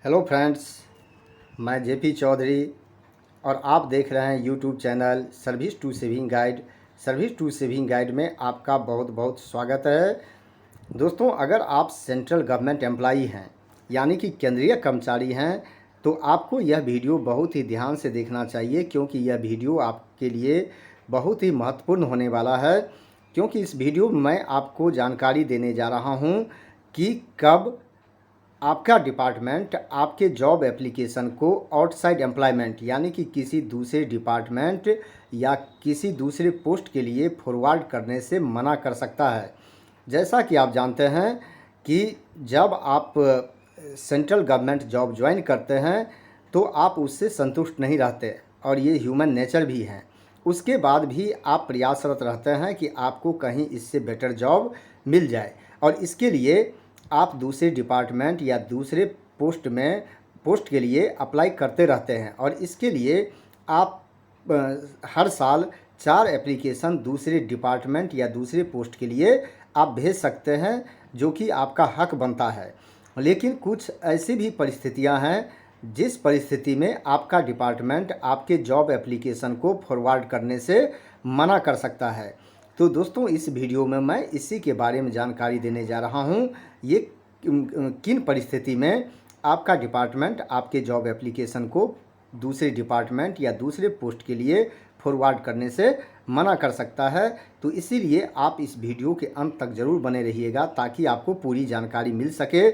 Hello friends, मैं JP Chaudhary और आप देख रहे हैं YouTube channel service to saving guide. Service to saving guide में आपका बहुत बहुत स्वागत है। दोस्तों, अगर आप सेंट्रल गवर्नमेंट एम्प्लॉई हैं यानी कि केंद्रीय कर्मचारी हैं तो आपको यह वीडियो बहुत ही ध्यान से देखना चाहिए, क्योंकि यह वीडियो आपके लिए बहुत ही महत्वपूर्ण होने वाला है। क्योंकि इस वीडियो में मैं आपको जानकारी देने जा रहा हूं कि कब आपका डिपार्टमेंट आपके जॉब एप्लीकेशन को आउटसाइड एम्प्लॉयमेंट यानी कि किसी दूसरे डिपार्टमेंट या किसी दूसरे पोस्ट के लिए फॉरवर्ड करने से मना कर सकता है। जैसा कि आप जानते हैं कि जब आप सेंट्रल गवर्नमेंट जॉब ज्वाइन करते हैं तो आप उससे संतुष्ट नहीं रहते, और ये ह्यूमन नेचर भी है। उसके बाद भी आप प्रयासरत रहते हैं कि आपको कहीं इससे बेटर जॉब मिल जाए, और इसके लिए आप दूसरे डिपार्टमेंट या दूसरे पोस्ट के लिए अप्लाई करते रहते हैं। और इसके लिए आप हर साल 4 एप्लीकेशन दूसरे डिपार्टमेंट या दूसरे पोस्ट के लिए आप भेज सकते हैं, जो कि आपका हक बनता है। लेकिन कुछ ऐसी भी परिस्थितियां हैं जिस परिस्थिति में आपका डिपार्टमेंट आपके जॉब एप्लीकेशन को फॉरवर्ड करने से मना कर सकता है। तो दोस्तों, इस वीडियो में मैं इसी के बारे में जानकारी देने जा रहा हूं। ये किन परिस्थिति में आपका डिपार्टमेंट आपके जॉब एप्लीकेशन को दूसरे डिपार्टमेंट या दूसरे पोस्ट के लिए फॉरवर्ड करने से मना कर सकता है। तो इसीलिए आप इस वीडियो के अंत तक ज़रूर बने रहिएगा, ताकि आपको पूरी जानकारी मिल सके।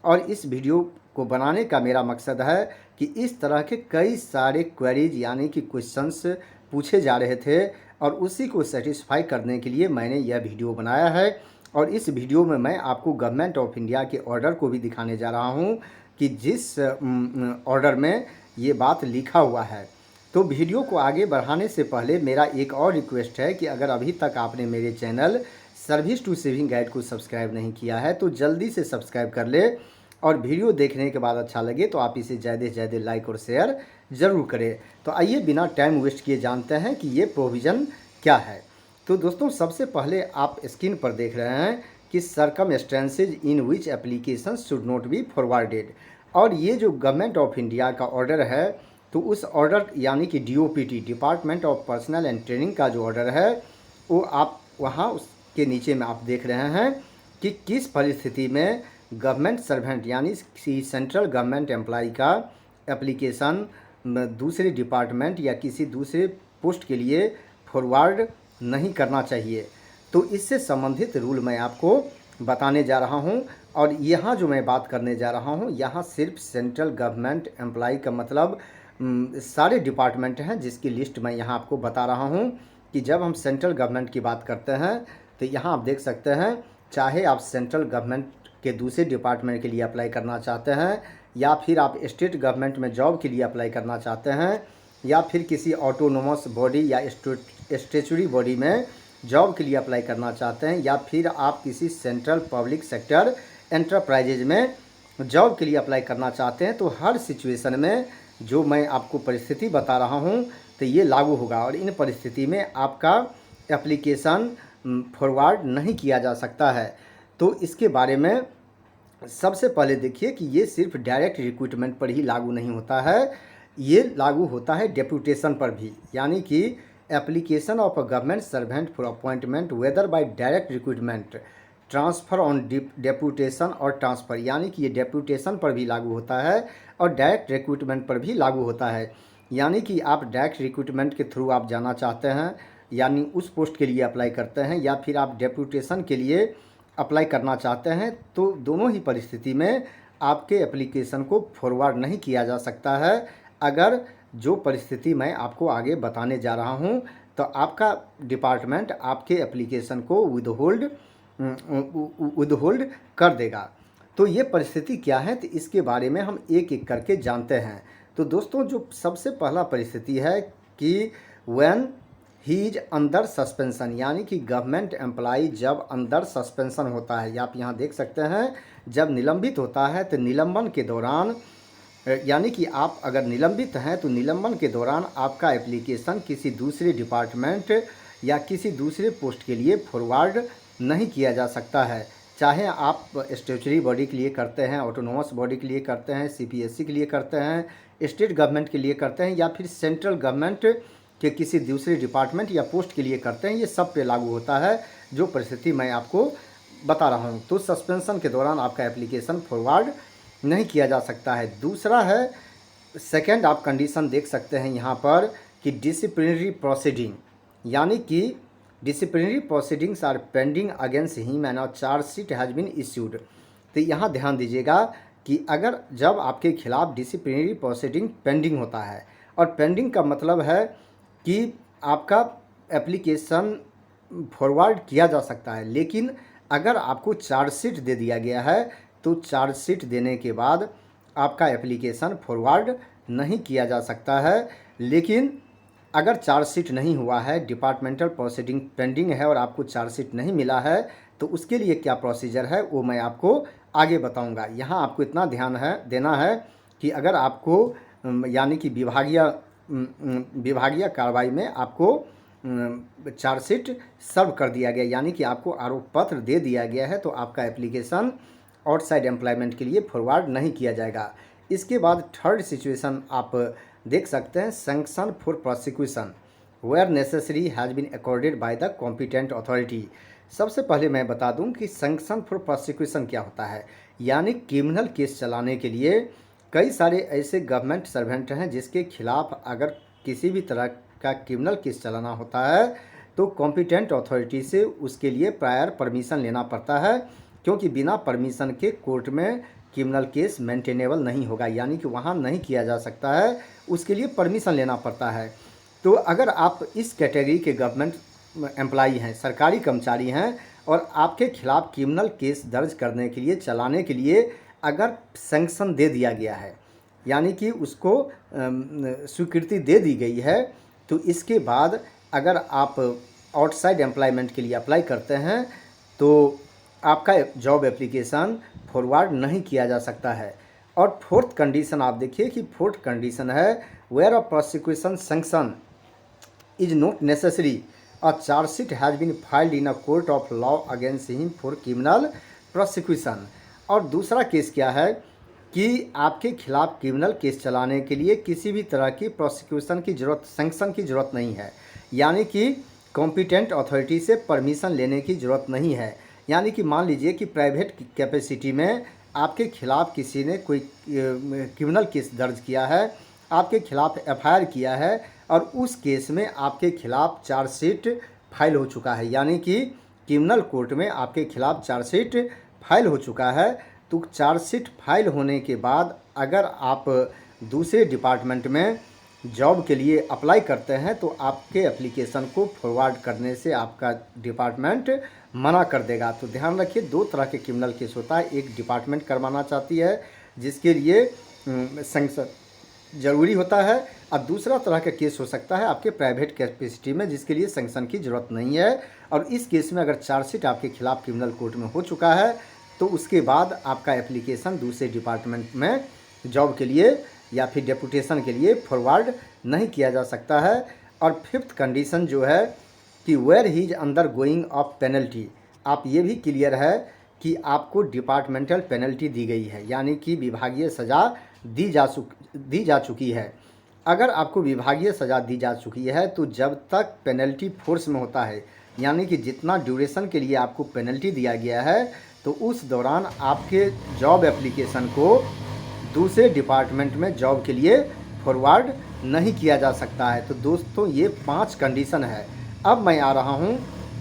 और इस वीडियो को बनाने का मेरा मकसद है कि इस तरह के कई सारे क्वेरीज यानी कि क्वेश्चंस पूछे जा रहे थे, और उसी को सेटिस्फाई करने के लिए मैंने यह वीडियो बनाया है। और इस वीडियो में मैं आपको गवर्नमेंट ऑफ इंडिया के ऑर्डर को भी दिखाने जा रहा हूं कि जिस ऑर्डर में ये बात लिखा हुआ है। तो वीडियो को आगे बढ़ाने से पहले मेरा एक और रिक्वेस्ट है कि अगर अभी तक आपने मेरे channel service to saving guide को सब्सक्राइब नहीं किया है तो जल्दी से सब्सक्राइब कर ले, और वीडियो देखने के बाद अच्छा लगे तो आप इसे ज़्यादा से ज़्यादा लाइक और शेयर ज़रूर करें। तो आइए बिना टाइम वेस्ट किए जानते हैं कि ये प्रोविज़न क्या है। तो दोस्तों, सबसे पहले आप स्क्रीन पर देख रहे हैं कि circumstances in which application should not be forwarded. और ये जो गवर्नमेंट ऑफ इंडिया का ऑर्डर है, तो उस ऑर्डर यानी कि DOPT department of personal and training का जो ऑर्डर है, वो आप वहाँ उसके नीचे में आप देख रहे हैं कि किस परिस्थिति में गवर्नमेंट सर्वेंट यानी सेंट्रल गवर्नमेंट एम्प्लॉय का एप्लीकेशन दूसरे डिपार्टमेंट या किसी दूसरे पोस्ट के लिए फॉरवर्ड नहीं करना चाहिए। तो इससे संबंधित रूल मैं आपको बताने जा रहा हूं। और यहाँ जो मैं बात करने जा रहा हूं, यहाँ सिर्फ सेंट्रल गवर्नमेंट एम्प्लॉय का मतलब सारे डिपार्टमेंट हैं, जिसकी लिस्ट मैं यहाँ आपको बता रहा हूं कि जब हम सेंट्रल गवर्नमेंट की बात करते हैं तो यहाँ आप देख सकते हैं, चाहे आप सेंट्रल गवर्नमेंट के दूसरे डिपार्टमेंट के लिए अप्लाई करना चाहते हैं, या फिर आप स्टेट गवर्नमेंट में जॉब के लिए अप्लाई करना चाहते हैं, या फिर किसी ऑटोनोमस बॉडी या स्टैट्यूटरी बॉडी में जॉब के लिए अप्लाई करना चाहते हैं, या फिर आप किसी सेंट्रल पब्लिक सेक्टर एंटरप्राइजेज में जॉब के लिए अप्लाई करना चाहते हैं, तो हर सिचुएशन में जो मैं आपको परिस्थिति बता रहा हूं तो ये लागू होगा। और इन परिस्थिति में आपका एप्लीकेशन फॉरवर्ड नहीं किया जा सकता है। तो इसके बारे में सबसे पहले देखिए कि ये सिर्फ डायरेक्ट रिक्रूटमेंट पर ही लागू नहीं होता है, ये लागू होता है डेपुटेशन पर भी। यानी कि application of a government servant for appointment whether by direct recruitment, transfer on deputation और ट्रांसफ़र, यानी कि ये डेपुटेशन पर भी लागू होता है और डायरेक्ट रिक्रूटमेंट पर भी लागू होता है। यानी कि आप डायरेक्ट रिक्रूटमेंट के थ्रू आप जाना चाहते हैं, यानी उस पोस्ट के लिए अप्लाई करते हैं, या फिर आप डेपुटेशन के लिए अप्लाई करना चाहते हैं, तो दोनों ही परिस्थिति में आपके एप्लीकेशन को फॉरवर्ड नहीं किया जा सकता है। अगर जो परिस्थिति मैं आपको आगे बताने जा रहा हूं, तो आपका डिपार्टमेंट आपके एप्लीकेशन को विदहोल्ड कर देगा। तो ये परिस्थिति क्या है, तो इसके बारे में हम एक एक करके जानते हैं। तो दोस्तों, जो सबसे पहला परिस्थिति है कि when he is under suspension, यानी कि गवर्नमेंट एम्प्लॉय जब अंडर सस्पेंशन होता है, या आप यहाँ देख सकते हैं जब निलंबित होता है, तो निलंबन के दौरान यानी कि आप अगर निलंबित हैं तो निलंबन के दौरान आपका एप्लीकेशन किसी दूसरे डिपार्टमेंट या किसी दूसरे पोस्ट के लिए फॉरवर्ड नहीं किया जा सकता है, चाहे आप स्टैट्यूटरी बॉडी के लिए करते हैं, ऑटोनोमस बॉडी के लिए करते हैं, सीपीएससी के लिए करते हैं, स्टेट गवर्नमेंट के लिए करते हैं, या फिर सेंट्रल गवर्नमेंट के किसी दूसरे डिपार्टमेंट या पोस्ट के लिए करते हैं, ये सब पे लागू होता है जो परिस्थिति मैं आपको बता रहा हूँ। तो सस्पेंशन के दौरान आपका एप्लीकेशन फॉरवर्ड नहीं किया जा सकता है। दूसरा है, सेकेंड आप कंडीशन देख सकते हैं यहाँ पर कि डिसिप्लिनरी प्रोसीडिंग, यानी कि disciplinary proceedings are pending against him and charge sheet has been issued. तो यहाँ ध्यान दीजिएगा कि अगर जब आपके खिलाफ डिसिप्लिनरी प्रोसीडिंग पेंडिंग होता है, और पेंडिंग का मतलब है कि आपका एप्लीकेशन फॉरवर्ड किया जा सकता है, लेकिन अगर आपको चार्जशीट दे दिया गया है तो चार्जशीट देने के बाद आपका एप्लीकेशन फॉरवर्ड नहीं किया जा सकता है। लेकिन अगर चार्जशीट नहीं हुआ है, डिपार्टमेंटल प्रोसीडिंग पेंडिंग है और आपको चार्जशीट नहीं मिला है, तो उसके लिए क्या प्रोसीजर है वो मैं आपको आगे बताऊंगा। यहाँ आपको इतना ध्यान देना है कि अगर आपको यानी कि विभागीय कार्रवाई में आपको चार्जशीट सर्व कर दिया गया, यानी कि आपको आरोप पत्र दे दिया गया है, तो आपका एप्लीकेशन आउटसाइड एम्प्लॉयमेंट के लिए फॉरवर्ड नहीं किया जाएगा। इसके बाद थर्ड सिचुएशन आप देख सकते हैं, sanction for prosecution where necessary has been accorded by the competent authority. सबसे पहले मैं बता दूं कि सैंक्शन फॉर प्रोसिक्यूशन क्या होता है, यानी क्रिमिनल केस चलाने के लिए कई सारे ऐसे गवर्नमेंट सर्वेंट हैं जिसके खिलाफ अगर किसी भी तरह का क्रिमिनल केस चलाना होता है तो कॉम्पिटेंट अथॉरिटी से उसके लिए प्रायर परमिशन लेना पड़ता है, क्योंकि बिना परमिशन के कोर्ट में क्रिमिनल केस मेंटेनेबल नहीं होगा, यानी कि वहाँ नहीं किया जा सकता है, उसके लिए परमिशन लेना पड़ता है। तो अगर आप इस कैटेगरी के गवर्नमेंट एम्प्लॉई हैं, सरकारी कर्मचारी हैं, और आपके खिलाफ क्रिमिनल केस दर्ज करने के लिए, चलाने के लिए अगर सैंक्शन दे दिया गया है, यानी कि उसको स्वीकृति दे दी गई है, तो इसके बाद अगर आप आउटसाइड एम्प्लॉयमेंट के लिए अप्लाई करते हैं तो आपका जॉब एप्लीकेशन फॉरवर्ड नहीं किया जा सकता है। और फोर्थ कंडीशन आप देखिए कि फोर्थ कंडीशन है, where a prosecution sanction is not necessary a charge sheet has been filed in a court of law against him for criminal prosecution. और दूसरा केस क्या है कि आपके खिलाफ क्रिमिनल केस चलाने के लिए किसी भी तरह की प्रोसिक्यूशन की ज़रूरत, सैंक्शन की ज़रूरत नहीं है, यानी कि कॉम्पिटेंट अथॉरिटी से परमिशन लेने की ज़रूरत नहीं है। यानी कि मान लीजिए कि प्राइवेट कैपेसिटी में आपके खिलाफ किसी ने कोई क्रिमिनल केस दर्ज किया है, आपके खिलाफ एफआईआर किया है, और उस केस में आपके खिलाफ चार्जशीट फाइल हो चुका है, यानी कि क्रिमिनल कोर्ट में आपके खिलाफ चार्जशीट फाइल हो चुका है। तो चार्जशीट फाइल होने के बाद अगर आप दूसरे डिपार्टमेंट में जॉब के लिए अप्लाई करते हैं तो आपके एप्लीकेशन को फॉरवर्ड करने से आपका डिपार्टमेंट मना कर देगा। तो ध्यान रखिए, दो तरह के क्रिमिनल केस होता है, एक डिपार्टमेंट करवाना चाहती है जिसके लिए सैंक्शन ज़रूरी होता है, और दूसरा तरह का केस हो सकता है आपके प्राइवेट कैपेसिटी में जिसके लिए सैंक्शन की ज़रूरत नहीं है। और इस केस में अगर चार्जशीट आपके खिलाफ क्रिमिनल कोर्ट में हो चुका है तो उसके बाद आपका एप्लीकेशन दूसरे डिपार्टमेंट में जॉब के लिए या फिर डेपुटेशन के लिए फॉरवर्ड नहीं किया जा सकता है। और फिफ्थ कंडीशन जो है कि where he is undergoing of penalty, आप ये भी क्लियर है कि आपको डिपार्टमेंटल पेनल्टी दी गई है, यानी कि विभागीय सज़ा दी जा चुकी है। अगर आपको विभागीय सज़ा दी जा चुकी है तो जब तक पेनल्टी फोर्स में होता है, यानी कि जितना ड्यूरेशन के लिए आपको पेनल्टी दिया गया है, तो उस दौरान आपके जॉब एप्लीकेशन को दूसरे डिपार्टमेंट में जॉब के लिए फॉरवर्ड नहीं किया जा सकता है। तो दोस्तों ये 5 कंडीशन है। अब मैं आ रहा हूँ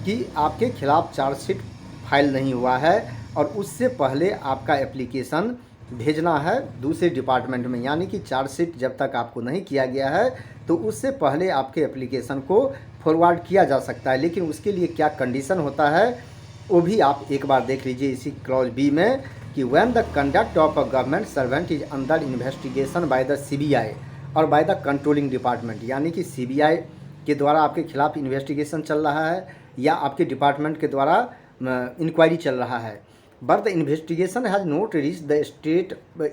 कि आपके खिलाफ चार्जशीट फाइल नहीं हुआ है और उससे पहले आपका एप्लीकेशन भेजना है दूसरे डिपार्टमेंट में, यानी कि चार्जशीट जब तक आपको नहीं किया गया है तो उससे पहले आपके एप्लीकेशन को फॉरवर्ड किया जा सकता है। लेकिन उसके लिए क्या कंडीशन होता है वो भी आप एक बार देख लीजिए इसी क्लॉज बी में कि when the conduct of a government servant is under investigation by the CBI और बाय द कंट्रोलिंग डिपार्टमेंट, यानी कि सीबीआई के द्वारा आपके खिलाफ इन्वेस्टिगेशन चल रहा है या आपके डिपार्टमेंट के द्वारा इंक्वायरी चल रहा है, but the investigation has not reach the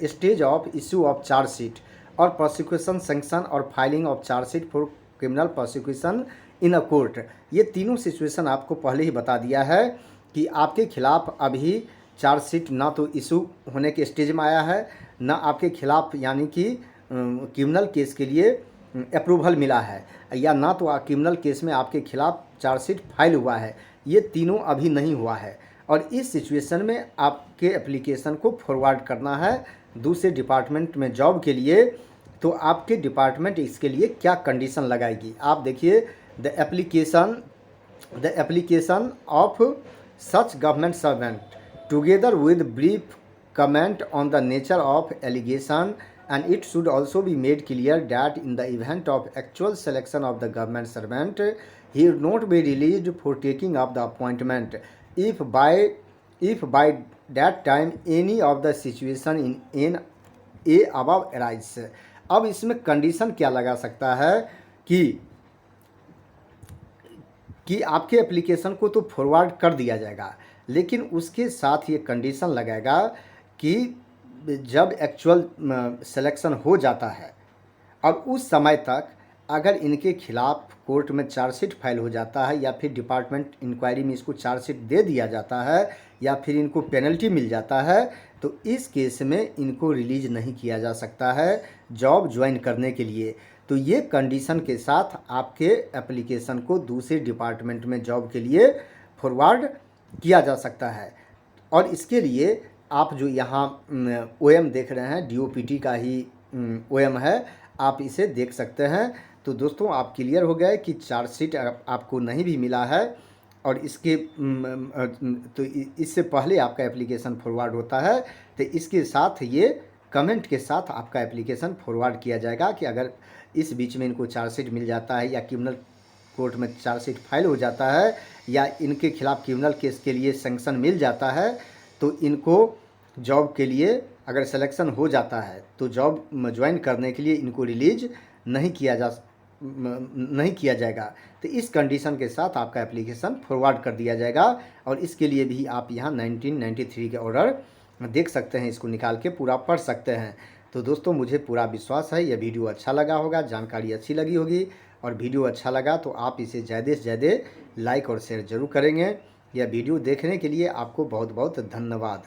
stage of issue of chargesheet और प्रोसिक्यूशन सैंक्शन और filing of chargesheet for criminal prosecution in a court. ये तीनों सिचुएशन आपको पहले ही बता दिया है कि आपके खिलाफ़ अभी चार्जशीट ना तो इशू होने के स्टेज में आया है, ना आपके खिलाफ़ यानी कि क्रिमिनल केस के लिए अप्रूवल मिला है, या ना तो क्रिमिनल केस में आपके खिलाफ़ चार्जशीट फाइल हुआ है। ये तीनों अभी नहीं हुआ है और इस सिचुएशन में आपके एप्लीकेशन को फॉरवर्ड करना है दूसरे डिपार्टमेंट में जॉब के लिए। तो आपके डिपार्टमेंट इसके लिए क्या कंडीशन लगाएगी, आप देखिए। The application of such government servant together with brief comment on the nature of allegation, and it should also be made clear that in the event of actual selection of the government servant, he would not be released for taking up the appointment if by that time any of the situation in a above arise। अब इसमें condition क्या लगा सकता है कि आपके application को तो फॉरवर्ड कर दिया जाएगा, लेकिन उसके साथ ये कंडीशन लगाएगा कि जब एक्चुअल सिलेक्शन हो जाता है और उस समय तक अगर इनके खिलाफ़ कोर्ट में चार्जशीट फाइल हो जाता है या फिर डिपार्टमेंट इंक्वायरी में इसको चार्जशीट दे दिया जाता है या फिर इनको पेनल्टी मिल जाता है, तो इस केस में इनको रिलीज़ नहीं किया जा सकता है जॉब ज्वाइन करने के लिए। तो ये कंडीशन के साथ आपके एप्लीकेशन को दूसरे डिपार्टमेंट में जॉब के लिए फॉरवर्ड किया जा सकता है। और इसके लिए आप जो यहाँ OM देख रहे हैं, DOPT का ही OM है, आप इसे देख सकते हैं। तो दोस्तों आप क्लियर हो गए कि चार्जशीट आपको नहीं भी मिला है और इसके तो इससे पहले आपका एप्लीकेशन फॉरवर्ड होता है, तो इसके साथ ये कमेंट के साथ आपका एप्लीकेशन फॉरवर्ड किया जाएगा कि अगर इस बीच में इनको चार्जशीट मिल जाता है या क्रिमिनल कोर्ट में चार्जशीट फाइल हो जाता है या इनके खिलाफ़ क्रिमिनल केस के लिए सैंक्शन मिल जाता है, तो इनको जॉब के लिए अगर सिलेक्शन हो जाता है तो जॉब ज्वाइन करने के लिए इनको रिलीज नहीं किया जाएगा। तो इस कंडीशन के साथ आपका एप्लीकेशन फॉरवर्ड कर दिया जाएगा और इसके लिए भी आप यहाँ 1993 के ऑर्डर देख सकते हैं, इसको निकाल के पूरा पढ़ सकते हैं। तो दोस्तों मुझे पूरा विश्वास है यह वीडियो अच्छा लगा होगा, जानकारी अच्छी लगी होगी, और वीडियो अच्छा लगा तो आप इसे ज़्यादा से ज़्यादा लाइक और शेयर ज़रूर करेंगे। यह वीडियो देखने के लिए आपको बहुत बहुत धन्यवाद।